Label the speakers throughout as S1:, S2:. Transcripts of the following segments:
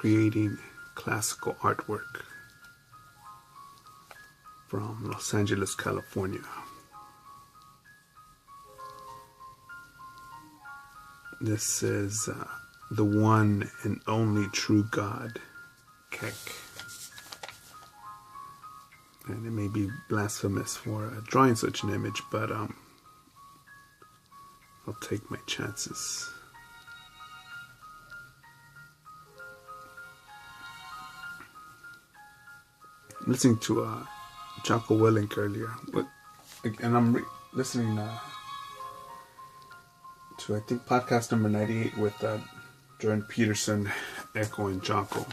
S1: creating classical artwork from Los Angeles, California. This is the one and only true God, Kek. And it may be blasphemous for drawing such an image, but I'll take my chances. I'm listening to Jocko Willink earlier, and I'm listening to, I think, podcast number 98 with Jordan Peterson, Echo, and Jocko.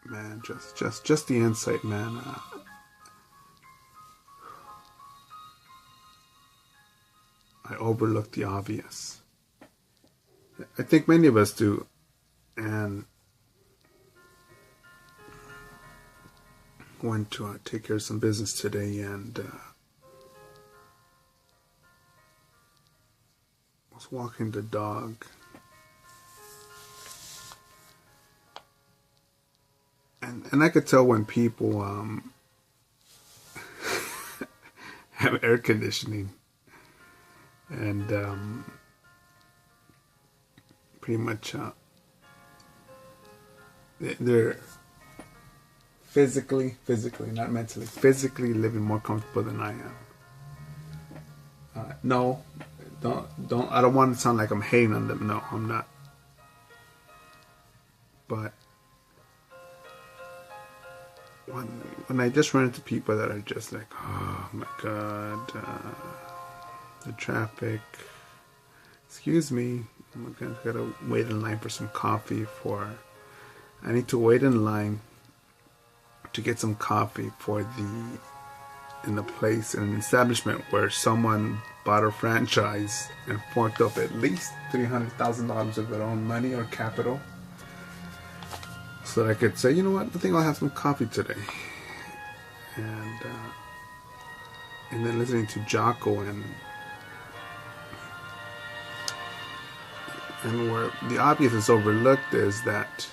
S1: Man, just the insight, man. I overlook the obvious. I think many of us do, and went to take care of some business today, and was walking the dog. And I could tell when people have air conditioning and pretty much they're physically, not mentally, physically living more comfortable than I am. No, don't. I don't want to sound like I'm hating on them. No, I'm not. But when I just run into people that are just like, oh my God, the traffic. Excuse me, I'm gonna wait in line for some coffee. I need to wait in line to get some coffee in a place, in an establishment where someone bought a franchise and forked up at least $300,000 of their own money or capital, so that I could say, you know what, I think I'll have some coffee today. And then listening to Jocko and where the obvious is overlooked is that,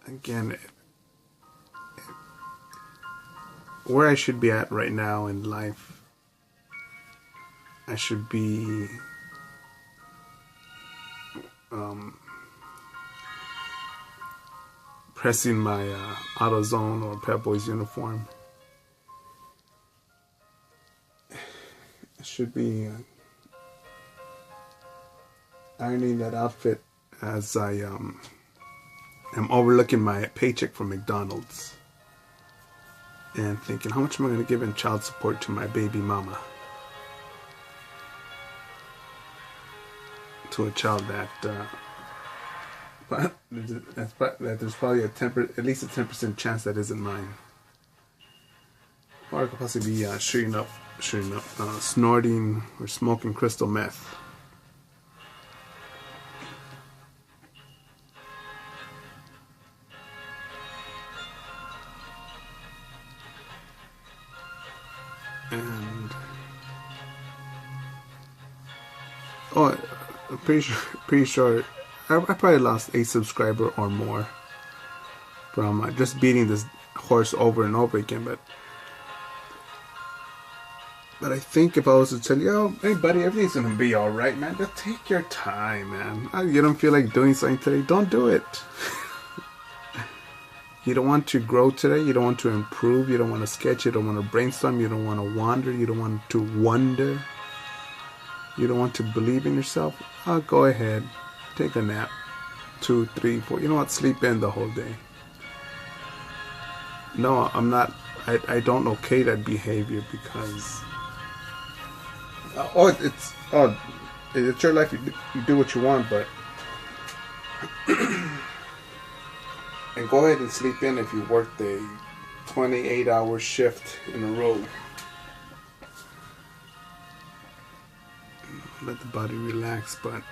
S1: again, where I should be at right now in life, I should be pressing my AutoZone or Pep Boys uniform. I should be ironing that outfit as I am overlooking my paycheck from McDonald's and thinking, how much am I going to give in child support to my baby mama? To a child that there's probably at least a 10% chance that isn't mine. Or I could possibly be shooting up, snorting or smoking crystal meth. And I'm pretty sure I probably lost a subscriber or more from just beating this horse over and over again. But I think if I was to tell you, oh, hey buddy, everything's gonna be all right, man. Just take your time, man. You don't feel like doing something today? Don't do it. You don't want to grow today. You don't want to improve. You don't want to sketch. You don't want to brainstorm. You don't want to wander. You don't want to wonder. You don't want to believe in yourself. Go ahead. Take a nap. 2, 3, 4. You know what? Sleep in the whole day. No, I'm not. I don't okay that behavior because... it's your life. You do what you want, but... And go ahead and sleep in if you worked a 28-hour shift in a row. Let the body relax, but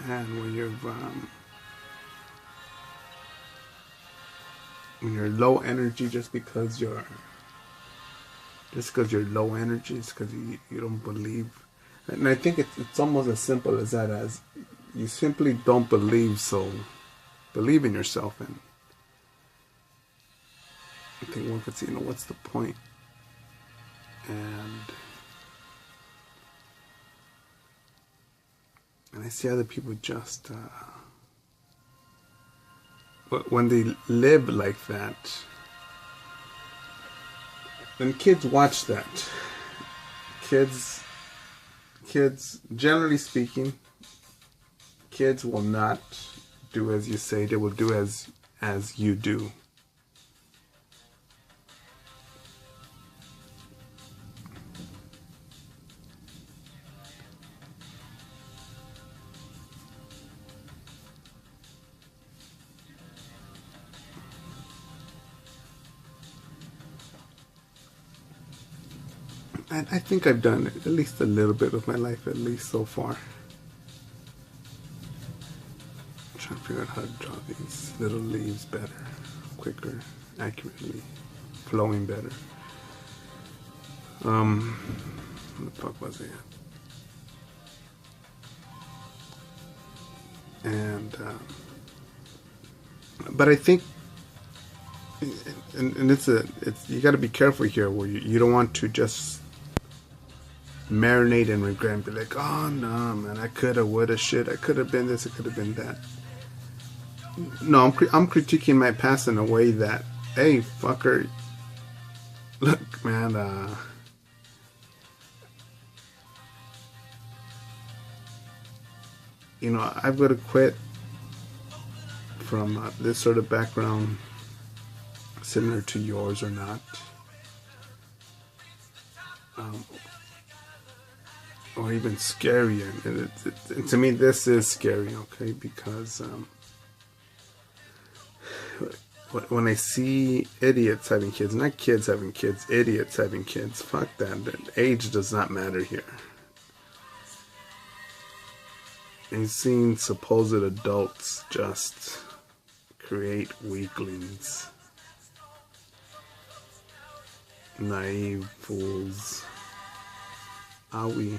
S1: man, when you're low energy, just because you're low energy, it's because you don't believe. And I think it's almost as simple as that, as you simply don't believe, so believe in yourself. And I think one could say, what's the point? And I see other people just, when they live like that, then kids watch that. Kids, generally speaking, kids will not do as you say, they will do as you do. And I think I've done at least a little bit of my life, at least so far. I'm trying to figure out how to draw these little leaves better, quicker, accurately, flowing better. What the fuck was it? And but I think, and it's you got to be careful here, where you don't want to just marinate and regret and be like, oh no, man, I coulda, woulda, shit, I could have been this, I could have been that. No, I'm critiquing my past in a way that, hey, fucker, look, man, I've got to quit from this sort of background, similar to yours or not. Or even scarier. And to me, this is scary, okay? Because when I see idiots having kids, not kids having kids, idiots having kids, fuck that. Age does not matter here. And seeing supposed adults just create weaklings, naive fools. Are we?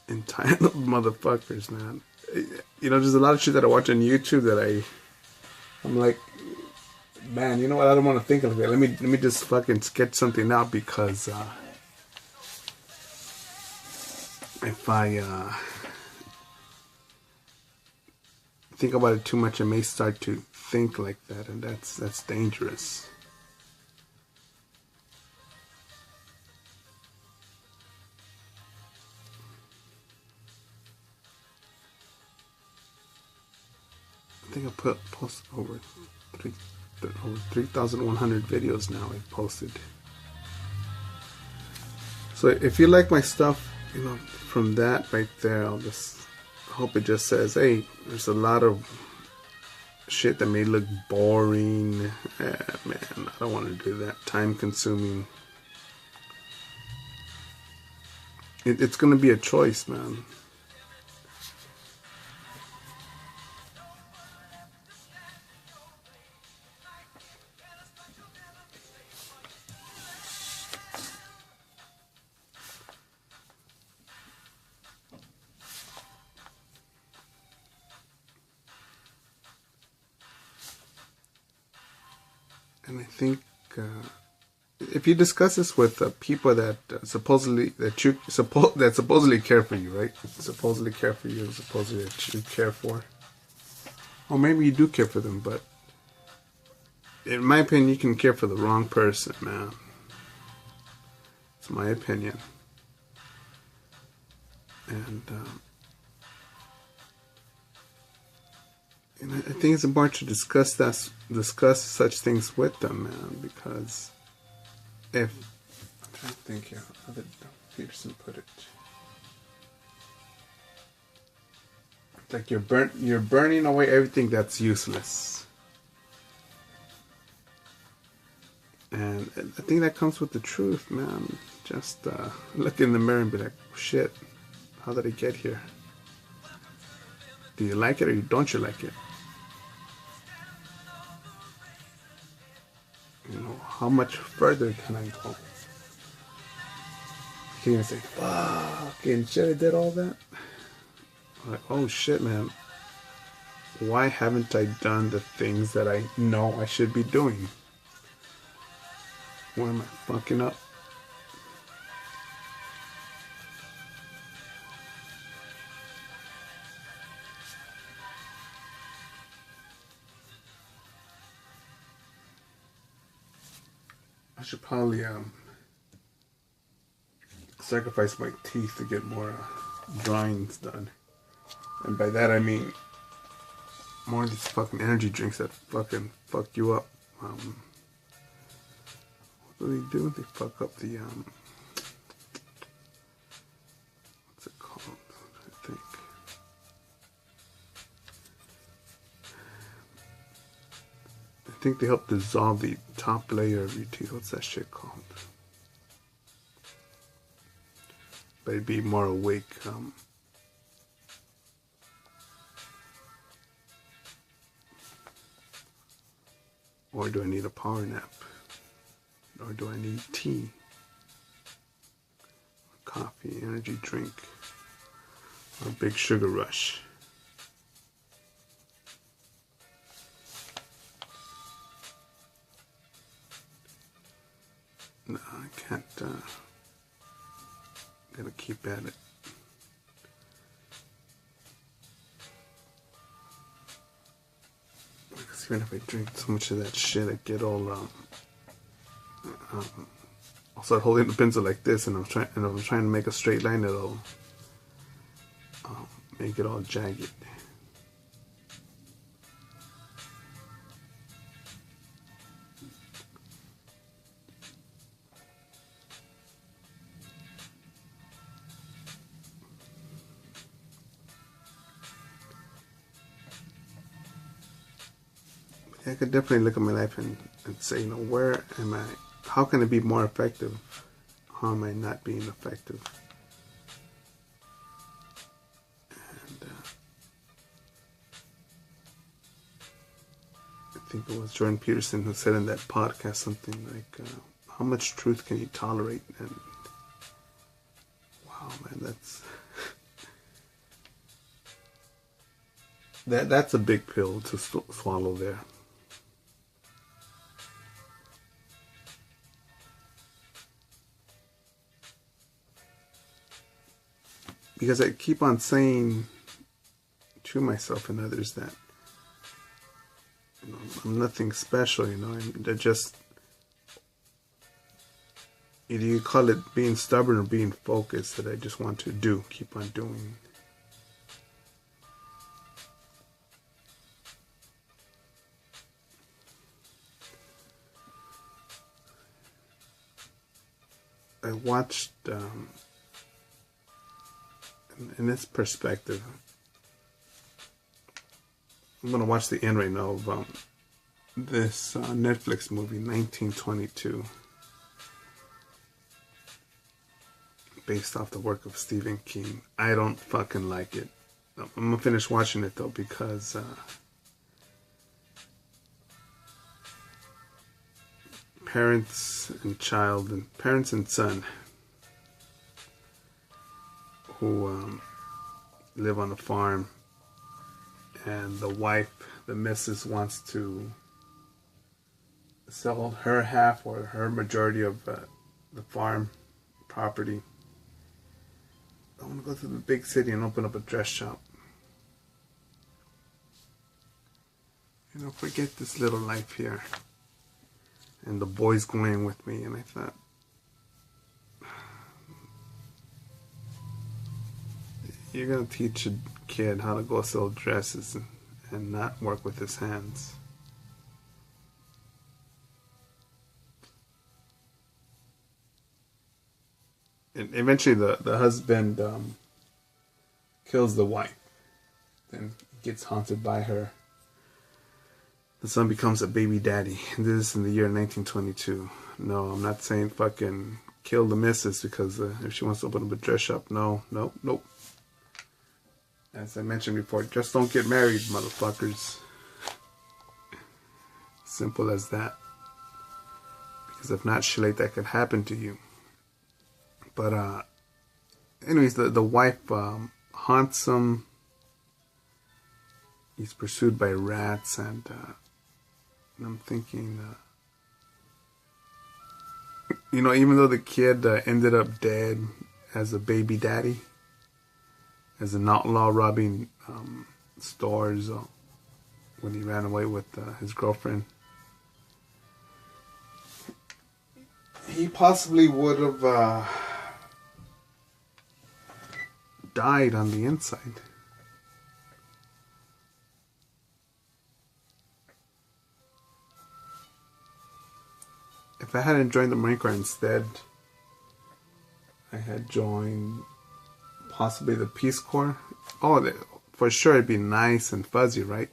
S1: Entitled motherfuckers, man. There's a lot of shit that I watch on YouTube that I'm like, man, you know what? I don't want to think of it. Let me just fucking sketch something out, because if I think about it too much, I may start to think like that, and that's dangerous. I think I posted over 3,100 videos now I've posted. So if you like my stuff, from that right there, I'll just hope it just says, hey, there's a lot of shit that may look boring. Man, I don't want to do that. Time consuming. It's going to be a choice, man. And I think if you discuss this with people that supposedly care for you, right? Supposedly care for you, supposedly that you care for, or maybe you do care for them, but in my opinion, you can care for the wrong person, man. It's my opinion, and I think it's important to discuss such things with them, man, because I'm trying to think here, how did Peterson put it? It's like you're burning away everything that's useless. And I think that comes with the truth, man. Just look in the mirror and be like, shit, how did I get here? Do you like it or don't you like it? how much further can I go? You can say, fucking shit, I did all that? Like, oh shit, man. Why haven't I done the things that I know I should be doing? Why am I fucking up? I should probably sacrifice my teeth to get more drawings done. And by that I mean more of these fucking energy drinks that fucking fuck you up. What do they do? They fuck up the what's it called? I think. I think they help dissolve the top layer of your teeth. What's that shit called? But it'd be more awake. Or do I need a power nap? Or do I need tea? Coffee, energy drink, or a big sugar rush? No, I can't. Gotta keep at it. Because even if I drink so much of that shit, I get all I'll start holding the pencil like this, and I'm trying to make a straight line. It'll make it all jagged. I could definitely look at my life and say, where am I? How can I be more effective? How am I not being effective? And I think it was Jordan Peterson who said in that podcast something like, how much truth can you tolerate? And wow, man, that's a big pill to swallow there. Because I keep on saying to myself and others that I'm nothing special, I'm just, either you call it being stubborn or being focused, that I just want to keep on doing. I watched, in this perspective, I'm going to watch the end right now of this Netflix movie, 1922, based off the work of Stephen King. I don't fucking like it. I'm going to finish watching it though, because parents and son who live on a farm, and the wife, the missus, wants to sell her half or her majority of the farm property. I want to go to the big city and open up a dress shop. Forget this little life here. And the boy's going with me, and I thought, you're going to teach a kid how to go sell dresses and not work with his hands. And eventually the husband kills the wife, then gets haunted by her. The son becomes a baby daddy. And this is in the year 1922. No, I'm not saying fucking kill the missus because if she wants to open up a dress shop. No, nope. As I mentioned before, just don't get married, motherfuckers. Simple as that. Because if not, shit like that could happen to you. But anyways, the wife haunts him. He's pursued by rats, and I'm thinking, even though the kid ended up dead as a baby daddy, as an outlaw robbing stores when he ran away with his girlfriend, he possibly would have died on the inside. If I hadn't joined the Marine Corps instead, I had joined possibly the Peace Corps. Oh, for sure it'd be nice and fuzzy, right?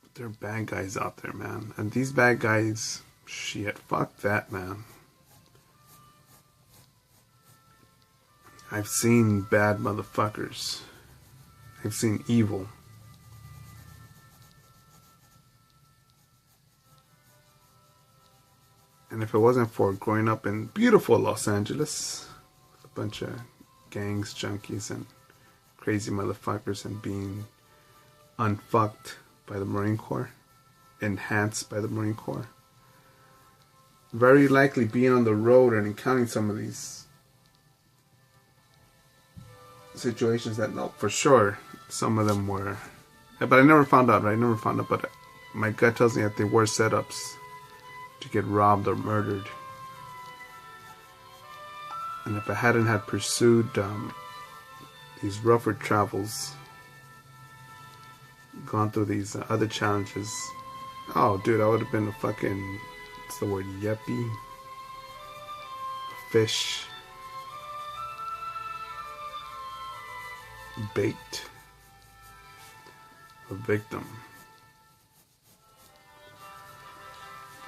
S1: But there are bad guys out there, man. And these bad guys, shit, fuck that, man. I've seen bad motherfuckers. I've seen evil. And if it wasn't for growing up in beautiful Los Angeles, with a bunch of gangs, junkies, and crazy motherfuckers, and being unfucked by the Marine Corps, enhanced by the Marine Corps, very likely being on the road and encountering some of these situations that, no, for sure, some of them were, but I never found out, right? I never found out, but my gut tells me that they were setups to get robbed or murdered. And if I hadn't had pursued these rougher travels, gone through these other challenges, oh dude, I would have been a fucking, what's the word, yuppie, a fish, bait, a victim.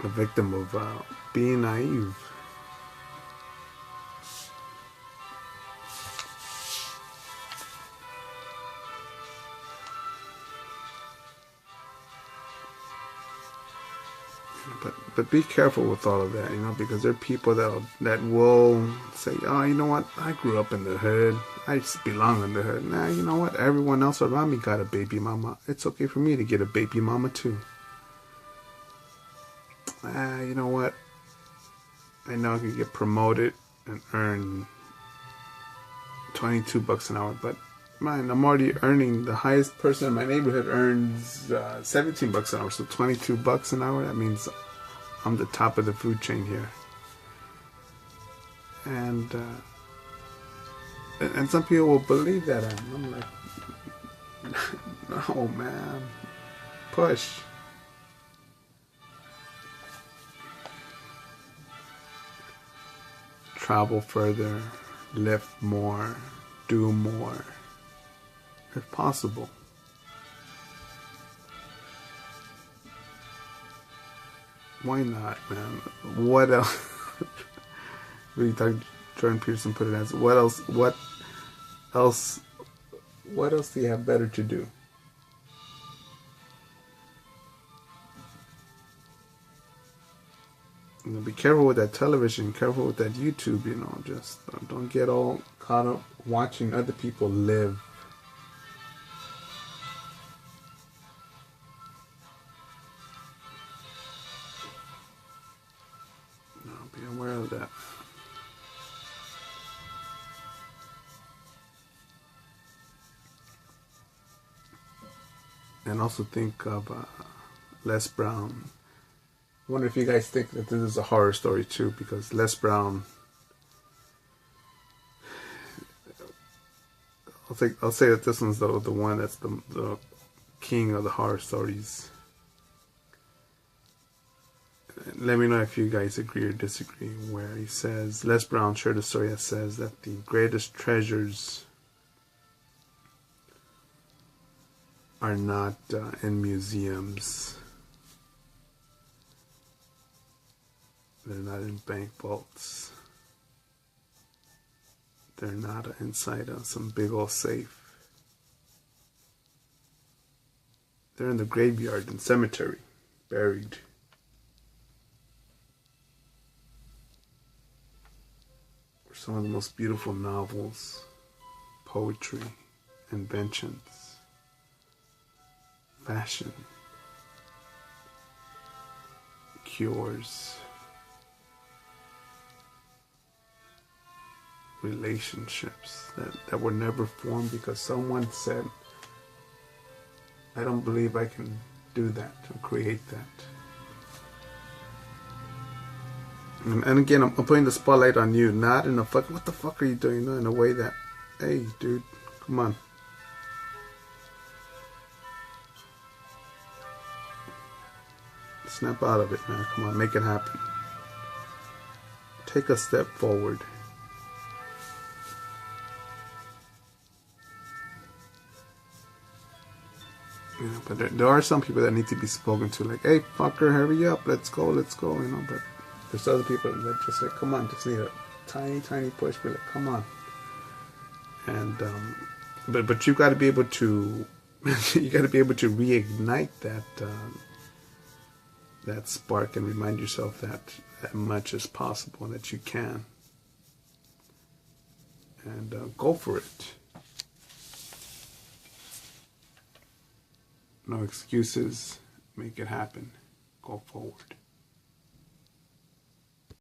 S1: A victim of being naive. But be careful with all of that, because there are people that will say, oh, you know what, I grew up in the hood, I just belong in the hood. Nah, you know what, everyone else around me got a baby mama. It's okay for me to get a baby mama too. You know what, I know I can get promoted and earn $22 an hour, but man, I'm already earning, the highest person in my neighborhood earns $17 an hour, so $22 an hour, that means I'm the top of the food chain here. And some people will believe that. I'm like, no, man, push. Travel further, lift more, do more, if possible. Why not, man? What else? Really, Jordan Peterson put it as, what else do you have better to do? Be careful with that television, careful with that YouTube, just don't get all caught up watching other people live. No, be aware of that. And also think of Les Brown. I wonder if you guys think that this is a horror story too, because Les Brown, I'll say that this one's the one that's the king of the horror stories. Let me know if you guys agree or disagree, where he says, Les Brown shared a story that says that the greatest treasures are not in museums. They're not in bank vaults. They're not inside some big old safe. They're in the graveyard and cemetery, buried. some of the most beautiful novels, poetry, inventions, fashion, cures, relationships that were never formed because someone said, I don't believe I can do that or create that. And again, I'm putting the spotlight on you, not in a what the fuck are you doing? No, in a way that, hey, dude, come on. Snap out of it, man. Come on, make it happen. Take a step forward. You know, but there are some people that need to be spoken to, like, hey, fucker, hurry up, let's go, you know, but there's other people that just say, come on, just need a tiny, tiny push, be like, come on. And, but you got to be able to, you got to be able to reignite that spark and remind yourself that much is possible and that you can. And go for it. No excuses. Make it happen. Go forward.